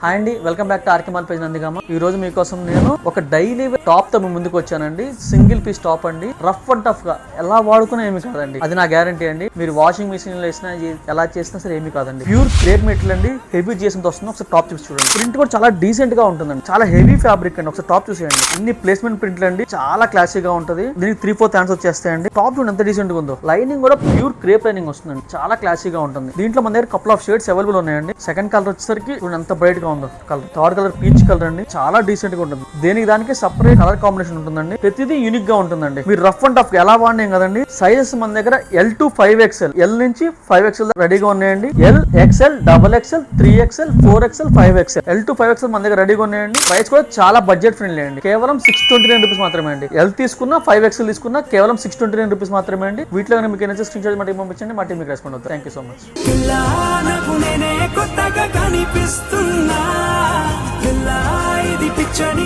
Hi అండి, welcome back to RK mall page Nandigama. ఈ రోజు మీకోసం నేను ఒక డైలీ టాప్ తో ముందుకు వచ్చానండి. సింగిల్ పీస్ టాప్ అండి. రఫ్ అండ్ టఫ్ గా ఎలా వాడుకున్నా ఏమి కాదండి, అది నా గ్యారంటీ అండి. మీరు వాషింగ్ మిషన్ లో వేసినా ఎలా చేసినా సరే ఏమి కాదండి. ప్యూర్ క్రేప్ మెటీరియల్ అండి, హెవీ జిఎస్ఎం తో వస్తుంది. ఒకసారి టాప్ చూసి చూడండి. ప్రింట్ కూడా చాలా డీసెంట్ గా ఉంటుందండి, చాలా హెవీ ఫ్యాబ్రిక్ అండి. ఒకసారి టాప్ చూసేయండి. అన్ని ప్లేస్మెంట్ ప్రింట్లు అండి, చాలా క్లాసీగా ఉంటుంది. దీనికి 3/4 హ్యాండ్స్ వచ్చేస్తాయండి. టాప్ చూడండి ఎంత డీసెంట్ గా ఉందో. లైనింగ్ కూడా ప్యూర్ క్రేప్ లైనింగ్ వస్తుందండి, చాలా క్లాసీగా ఉంటుంది. దీంట్లో మన దగ్గర కపుల్ ఆఫ్ షేడ్స్ అవైలబుల్ ఉన్నాయండి. సెకండ్ కలర్ వచ్చేసరికి చూడండి ఎంత బ్రైట్ గా ఉందో colour. Third colour peach colour అండి, చాలా డీసెంట్ గా ఉంటుంది. దేనికి దానికి సపరేట్ కలర్ కాంబినేషన్ ఉంటుందండి. ప్రతిదీ యూనిక్ గా ఉంటుందండి. మీరు రఫ్ అండ్ టఫ్ ఎలా వాడినాం కదండి. సైజెస్ మన దగ్గర L to 5XL, L నుంచి 5XL రెడీగా ఉన్నాయండి. L, XL, XXL, 3XL, 4XL, 5XL, L to 5XL మన దగ్గర రెడీగా ఉన్నాయండి. ప్రైస్ కూడా చాలా బడ్జెట్ ఫ్రెండ్లీ అండి, కేవలం 629 రూపీస్ మాత్రమే అండి. L తీసుకున్నా 5XL తీసుకున్నా కేవలం 629 రూపీస్ మాత్రమే అండి. వీటిలో మీకు నచ్చిన స్క్రీన్ షాట్ మా టీం పంపించండి, మా టీం మీకు రెస్పాండ్ అవుతుంది. Thank you so much. కొత్తగా కనిపిస్తున్నా ఇది పిచ్చని